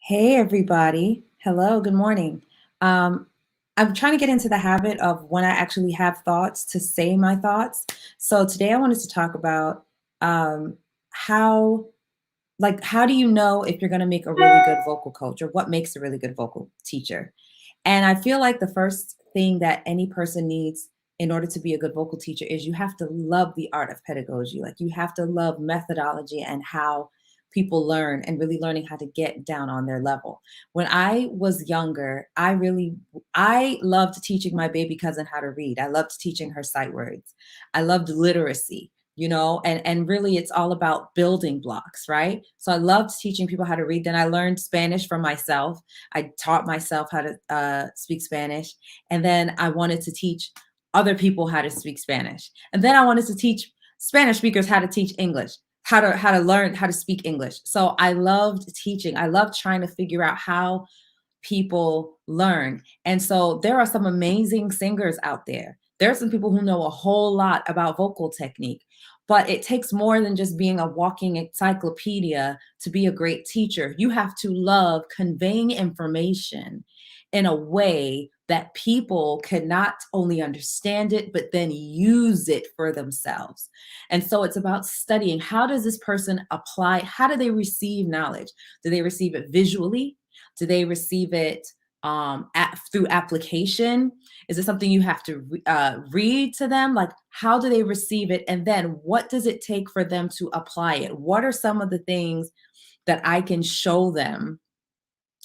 Hey, everybody. Hello, good morning. Um, I'm trying to get into the habit of when I actually have thoughts to say my thoughts. So today I wanted to talk about how, how do you know if you're going to make a really good vocal coach or what makes a really good vocal teacher? And I feel like the first thing that any person needs in order to be a good vocal teacher is you have to love the art of pedagogy. Like you have to love methodology and how people learn and really learning how to get down on their level. When I was younger, I loved teaching my baby cousin how to read. I loved teaching her sight words. I loved literacy, and really it's all about building blocks, right? So I loved teaching people how to read. Then I learned Spanish for myself. I taught myself how to speak Spanish. And then I wanted to teach other people how to speak Spanish. And then I wanted to teach Spanish speakers how to teach English, how to learn how to speak English. So I loved teaching. I loved trying to figure out how people learn. And so there are some amazing singers out there. There are some people who know a whole lot about vocal technique, but it takes more than just being a walking encyclopedia to be a great teacher. You have to love conveying information in a way that people can not only understand it, but then use it for themselves. And so it's about studying, how does this person apply? How do they receive knowledge? Do they receive it visually? Do they receive it through application? Is it something you have to read to them? Like, how do they receive it? And then what does it take for them to apply it? What are some of the things that I can show them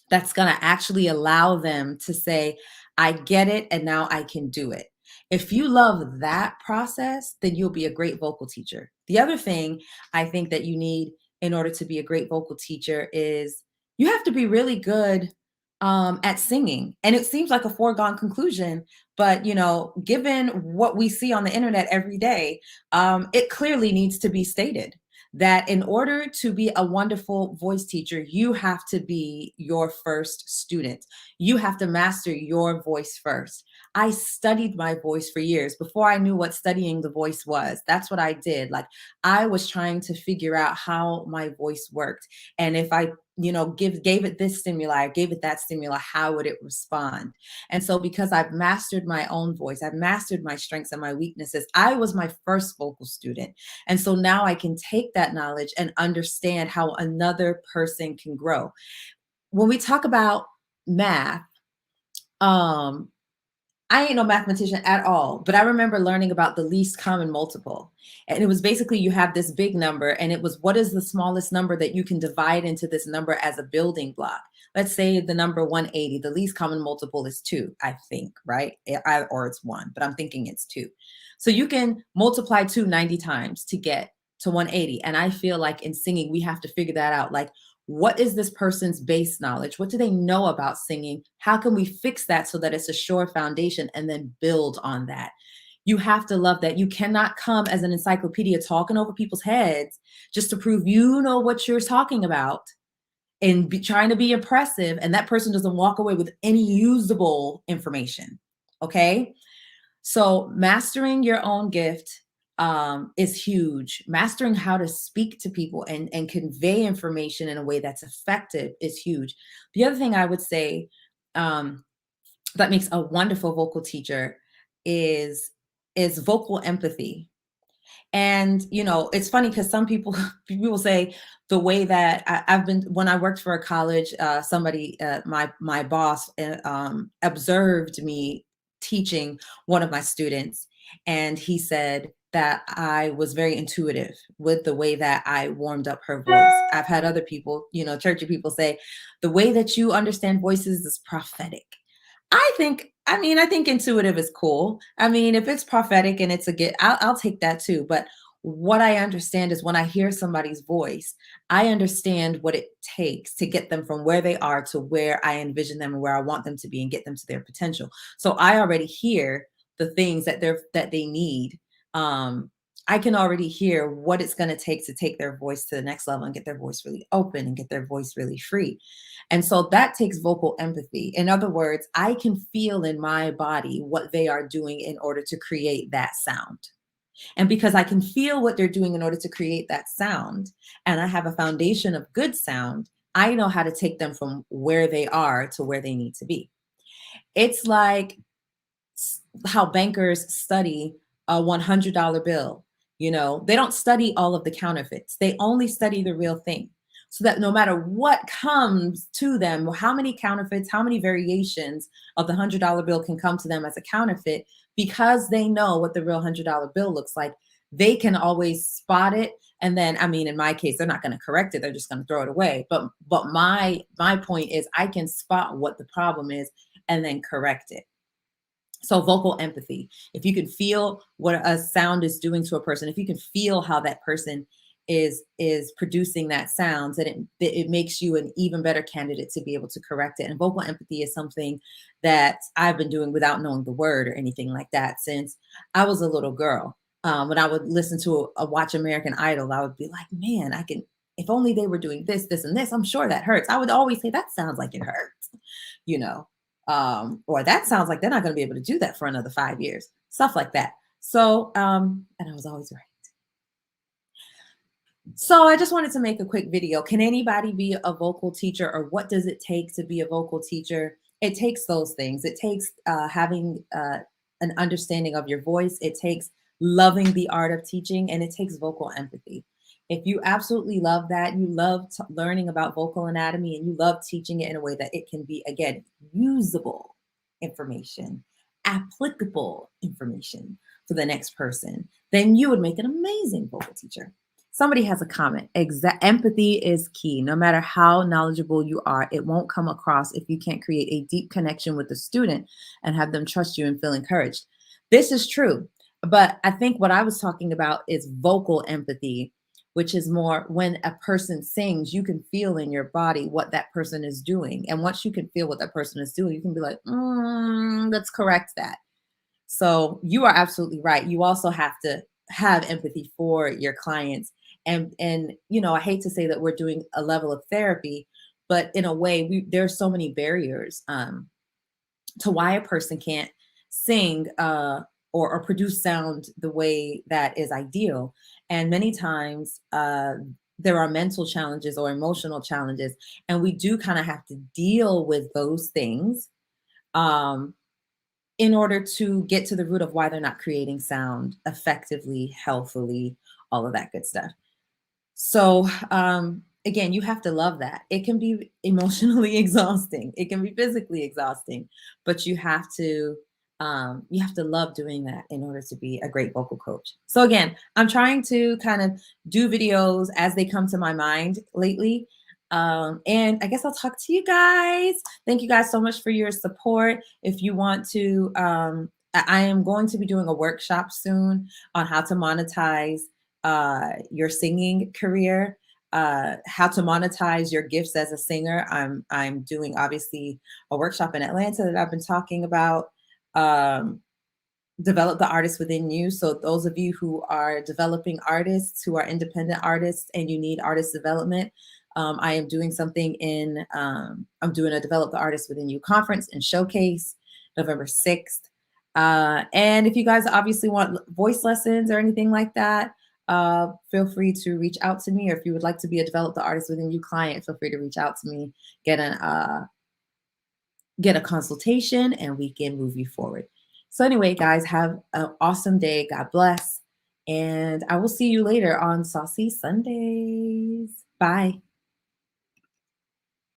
that's going to actually allow them to say, I get it, and now I can do it? If you love that process, then you'll be a great vocal teacher. The other thing I think that you need in order to be a great vocal teacher is you have to be really good at singing. And it seems like a foregone conclusion, but given what we see on the internet every day, it clearly needs to be stated that in order to be a wonderful voice teacher, you have to be your first student. You have to master your voice first. I studied my voice for years before I knew what studying the voice was. That's what I did. Like I was trying to figure out how my voice worked. And if I gave it this stimuli, gave it that stimuli, how would it respond? And so because I've mastered my own voice, I've mastered my strengths and my weaknesses, I was my first vocal student. And so now I can take that knowledge and understand how another person can grow. When we talk about math, um, I ain't no mathematician at all, but I remember learning about the least common multiple. And it was basically you have this big number, and it was what is the smallest number that you can divide into this number as a building block? Let's say the number 180, the least common multiple is 2, I think, right? Or it's 1, but I'm thinking it's 2. So you can multiply 2 90 times to get to 180. And I feel like in singing, we have to figure that out. Like, what is this person's base knowledge? What do they know about singing? How can we fix that so that it's a sure foundation and then build on that? You have to love that. You cannot come as an encyclopedia talking over people's heads just to prove you know what you're talking about and trying to be impressive. And that person doesn't walk away with any usable information. Okay. So mastering your own gift is huge. Mastering how to speak to people and convey information in a way that's effective is huge. The other thing I would say um, that makes a wonderful vocal teacher is vocal empathy. And it's funny because some people people say the way that I've been when I worked for a college, somebody my boss observed me teaching one of my students, and he said that I was very intuitive with the way that I warmed up her voice. I've had other people, churchy people say the way that you understand voices is prophetic. I think intuitive is cool. I mean, if it's prophetic and it's a get, I'll take that too. But what I understand is when I hear somebody's voice, I understand what it takes to get them from where they are to where I envision them and where I want them to be and get them to their potential. So I already hear the things that they need. Um, I can already hear what it's going to take their voice to the next level and get their voice really open and get their voice really free. And so that takes vocal empathy. In other words, I can feel in my body what they are doing in order to create that sound. And because I can feel what they're doing in order to create that sound, and I have a foundation of good sound, I know how to take them from where they are to where they need to be. It's like how bankers study a $100 bill. You know, they don't study all of the counterfeits, they only study the real thing. So that no matter what comes to them, how many counterfeits, how many variations of the $100 bill can come to them as a counterfeit, because they know what the real $100 bill looks like, they can always spot it. And then, I mean, in my case, they're not going to correct it; they're just going to throw it away. But my point is, I can spot what the problem is and then correct it. So vocal empathy, if you can feel what a sound is doing to a person, if you can feel how that person is producing that sound, then it makes you an even better candidate to be able to correct it. And vocal empathy is something that I've been doing without knowing the word or anything like that since I was a little girl. When I would listen to watch American Idol, I would be like, man, I can, if only they were doing this, this, and this, I'm sure that hurts. I would always say that sounds like it hurts, you know, or that sounds like they're not going to be able to do that for another 5 years, stuff like that. So, and I was always right. So I just wanted to make a quick video. Can anybody be a vocal teacher, or what does it take to be a vocal teacher? It takes those things. It takes having an understanding of your voice. It takes loving the art of teaching, and it takes vocal empathy. If you absolutely love that, you love learning about vocal anatomy, and you love teaching it in a way that it can be, again, usable information, applicable information for the next person, then you would make an amazing vocal teacher. Somebody has a comment. Empathy is key. No matter how knowledgeable you are, it won't come across if you can't create a deep connection with the student and have them trust you and feel encouraged. This is true. But I think what I was talking about is vocal empathy, which is more when a person sings, you can feel in your body what that person is doing. And once you can feel what that person is doing, you can be like, let's correct that. So you are absolutely right. You also have to have empathy for your clients. And you know, I hate to say that we're doing a level of therapy, but in a way, there's so many barriers to why a person can't sing or produce sound the way that is ideal. And many times there are mental challenges or emotional challenges, and we do kind of have to deal with those things. In order to get to the root of why they're not creating sound effectively, healthfully, all of that good stuff. So, again, you have to love that. It can be emotionally exhausting. It can be physically exhausting, but you have to love doing that in order to be a great vocal coach. So again, I'm trying to kind of do videos as they come to my mind lately. And I guess I'll talk to you guys. Thank you guys so much for your support. If you want to, I am going to be doing a workshop soon on how to monetize your singing career, how to monetize your gifts as a singer. I'm doing obviously a workshop in Atlanta that I've been talking about. Um, Develop the artist within you. So those of you who are developing artists, who are independent artists, and you need artist development, I am doing something I'm doing a Develop the Artist Within You conference and showcase November 6th. And if you guys obviously want voice lessons or anything like that, feel free to reach out to me. Or if you would like to be a Develop the Artist Within You client, feel free to reach out to me, get a consultation, and we can move you forward. So anyway, guys, have an awesome day. God bless. And I will see you later on Saucy Sundays. Bye.